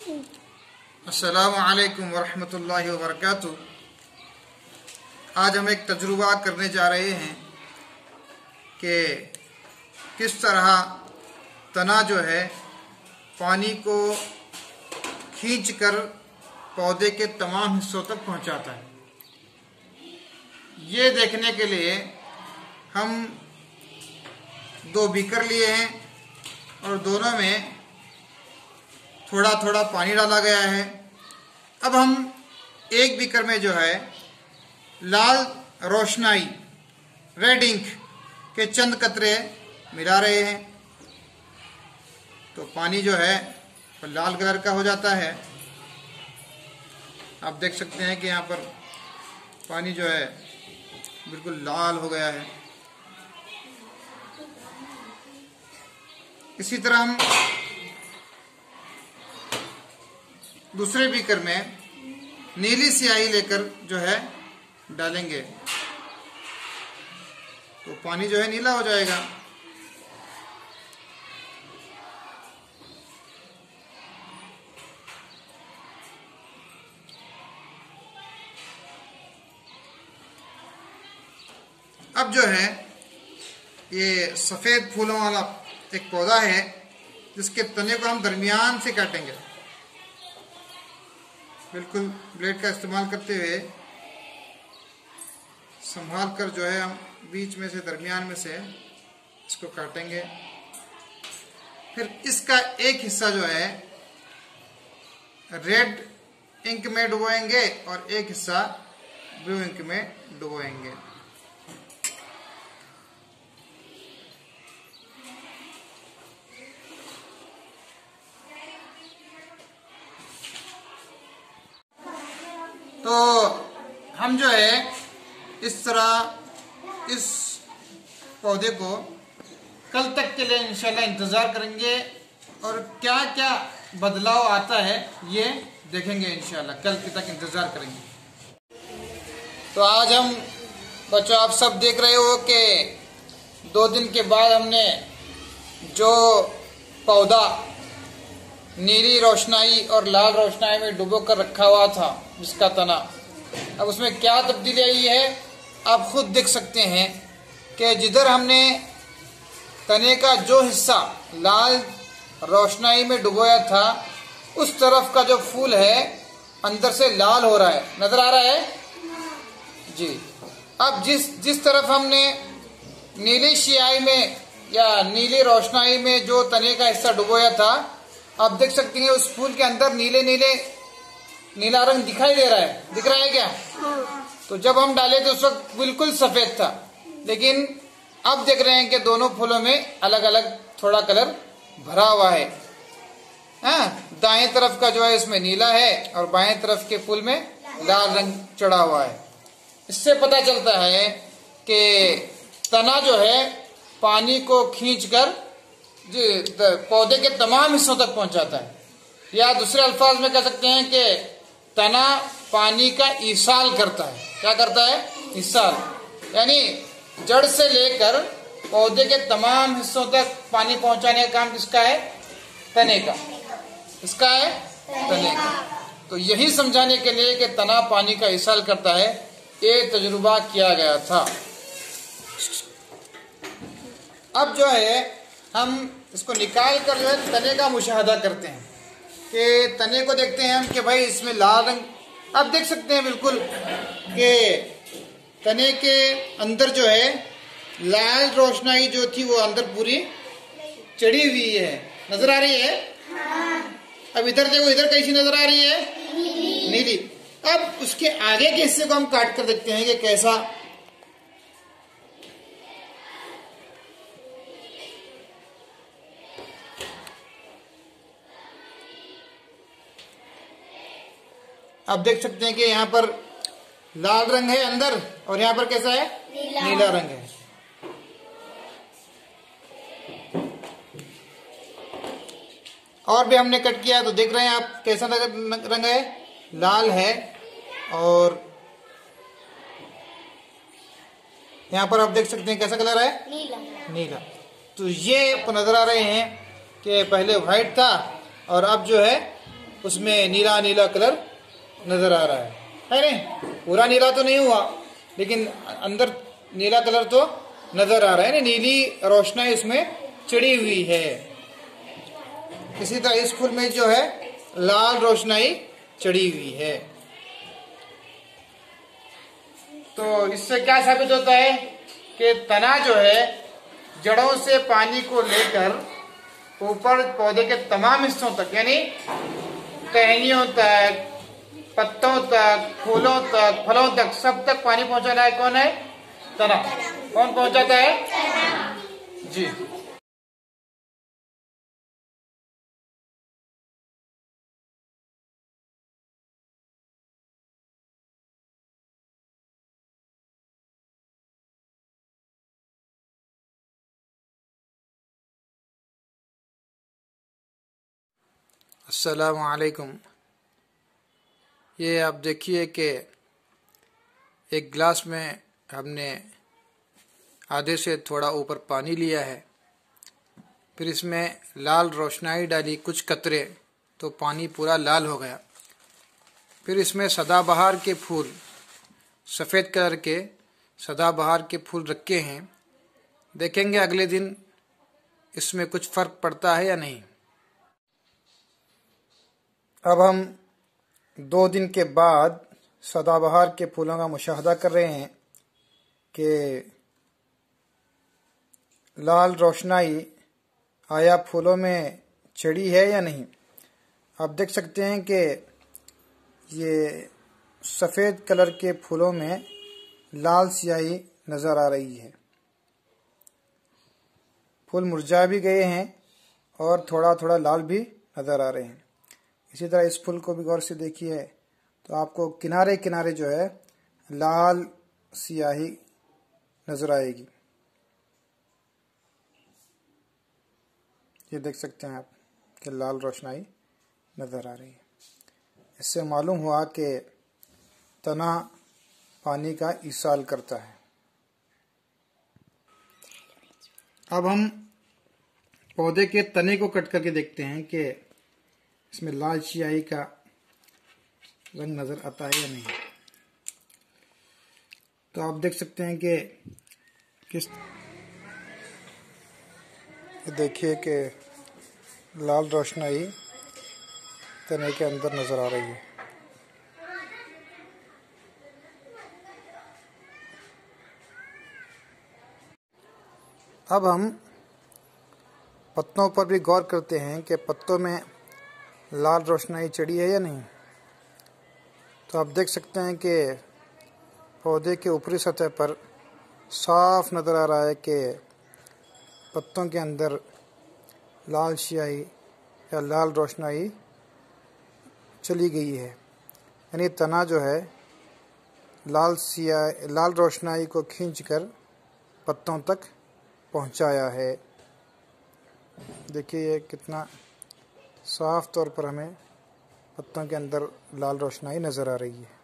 अस्सलामु अलैकुम वरहमतुल्लाहि वबरकातुहू। आज हम एक तजुर्बा करने जा रहे हैं कि किस तरह तना जो है पानी को खींचकर पौधे के तमाम हिस्सों तक पहुंचाता है। ये देखने के लिए हम दो बीकर लिए हैं और दोनों में थोड़ा थोड़ा पानी डाला गया है। अब हम एक बीकर में जो है लाल रोशनाई रेड इंक के चंद कतरे मिला रहे हैं, तो पानी जो है वो लाल कलर का हो जाता है। आप देख सकते हैं कि यहाँ पर पानी जो है बिल्कुल लाल हो गया है। इसी तरह हम दूसरे बीकर में नीली स्याही लेकर जो है डालेंगे तो पानी जो है नीला हो जाएगा। अब जो है ये सफेद फूलों वाला एक पौधा है जिसके तने को हम दरमियान से काटेंगे, बिल्कुल ब्लेड का इस्तेमाल करते हुए संभाल कर जो है हम बीच में से दरमियान में से इसको काटेंगे। फिर इसका एक हिस्सा जो है रेड इंक में डुबोएंगे और एक हिस्सा ब्लू इंक में डुबोएंगे। तो हम जो है इस तरह इस पौधे को कल तक के लिए इंशाल्लाह इंतज़ार करेंगे और क्या क्या बदलाव आता है ये देखेंगे इंशाल्लाह। कल तक इंतज़ार करेंगे। तो आज हम बच्चों आप सब देख रहे हो कि 2 दिन के बाद हमने जो पौधा नीली रोशनाई और लाल रोशनाई में डुबो कर रखा हुआ था जिसका तना, अब उसमें क्या तब्दीली आई है आप खुद देख सकते हैं कि जिधर हमने तने का जो हिस्सा लाल रोशनाई में डुबोया था उस तरफ का जो फूल है अंदर से लाल हो रहा है, नजर आ रहा है जी। अब जिस तरफ हमने नीली स्याही में या नीली रोशनाई में जो तने का हिस्सा डुबोया था, आप देख सकते हैं उस फूल के अंदर नीला रंग दिखाई दे रहा है। दिख रहा है क्या? तो जब हम डाले थे उस वक्त बिल्कुल सफेद था, लेकिन अब देख रहे हैं कि दोनों फूलों में अलग अलग थोड़ा कलर भरा हुआ है। दाएं तरफ का जो है इसमें नीला है और बाएं तरफ के फूल में लाल रंग चढ़ा हुआ है। इससे पता चलता है कि तना जो है पानी को खींचकर पौधे के तमाम हिस्सों तक पहुंचाता है, या दूसरे अल्फाज में कह सकते हैं कि तना पानी का ईसाल करता है। क्या करता है? ईसाल, यानी जड़ से लेकर पौधे के तमाम हिस्सों तक पानी पहुंचाने का काम किसका है? तने का। इसका है तने का। तो यही समझाने के लिए कि तना पानी का ईसाल करता है, ये तजुर्बा किया गया था। अब जो है हम इसको निकाल कर जो है तने का मुशाहदा करते हैं कि तने को देखते हैं हम कि भाई इसमें लाल रंग, आप देख सकते हैं बिल्कुल कि तने के अंदर जो है लाल रोशनाई जो थी वो अंदर पूरी चढ़ी हुई है, नजर आ रही है। अब इधर देखो, इधर कैसी नजर आ रही है? नीली। अब उसके आगे के हिस्से को हम काट कर देखते हैं कि कैसा। आप देख सकते हैं कि यहाँ पर लाल रंग है अंदर और यहाँ पर कैसा है? नीला रंग है। और भी हमने कट किया तो देख रहे हैं आप कैसा रंग है? लाल है। और यहाँ पर आप देख सकते हैं कैसा कलर है? नीला। तो ये नजर आ रहे हैं कि पहले व्हाइट था और अब जो है उसमें नीला नीला कलर नजर आ रहा है नहीं? पूरा नीला तो नहीं हुआ, लेकिन अंदर नीला कलर तो नजर आ रहा है ना, नीली रोशनाई उसमें चढ़ी हुई है। इसी तरह इस फूल में जो है लाल रोशनाई चढ़ी हुई है। तो इससे क्या साबित होता है कि तना जो है जड़ों से पानी को लेकर ऊपर पौधे के तमाम हिस्सों तक, यानी टहनियों तक, पत्तों तक, फूलों तक, फलों तक, सब तक पानी पहुंचाना है कौन है? तना। कौन पहुंचाता है? जी। अस्सलामु अलैकुम। ये आप देखिए कि एक गिलास में हमने आधे से थोड़ा ऊपर पानी लिया है, फिर इसमें लाल रोशनाई डाली कुछ कतरे, तो पानी पूरा लाल हो गया। फिर इसमें सदाबहार के फूल, सफ़ेद कलर के सदाबहार के फूल रखे हैं। देखेंगे अगले दिन इसमें कुछ फ़र्क पड़ता है या नहीं। अब हम 2 दिन के बाद सदाबहार के फूलों का मुशाहदा कर रहे हैं कि लाल रोशनाई आया फूलों में चढ़ी है या नहीं। आप देख सकते हैं कि ये सफ़ेद कलर के फूलों में लाल स्याही नज़र आ रही है। फूल मुरझा भी गए हैं और थोड़ा थोड़ा लाल भी नज़र आ रहे हैं। इसी तरह इस फूल को भी गौर से देखिए तो आपको किनारे किनारे जो है लाल स्याही नज़र आएगी। ये देख सकते हैं आप कि लाल रोशनाई नज़र आ रही है। इससे मालूम हुआ कि तना पानी का इसाल करता है। अब हम पौधे के तने को कट करके देखते हैं कि इसमें लाल स्याही का रंग नज़र आता है या नहीं। तो आप देख सकते हैं कि देखिए कि लाल रोशनाई तने के अंदर नज़र आ रही है। अब हम पत्तों पर भी गौर करते हैं कि पत्तों में लाल रोशनाई चढ़ी है या नहीं। तो आप देख सकते हैं कि पौधे के ऊपरी सतह पर साफ नज़र आ रहा है कि पत्तों के अंदर लाल स्याही या लाल रोशनाई चली गई है, यानी तना जो है लाल रोशनाई को खींचकर पत्तों तक पहुंचाया है। देखिए ये कितना साफ तौर पर हमें पत्तों के अंदर लाल रोशनाई नज़र आ रही है।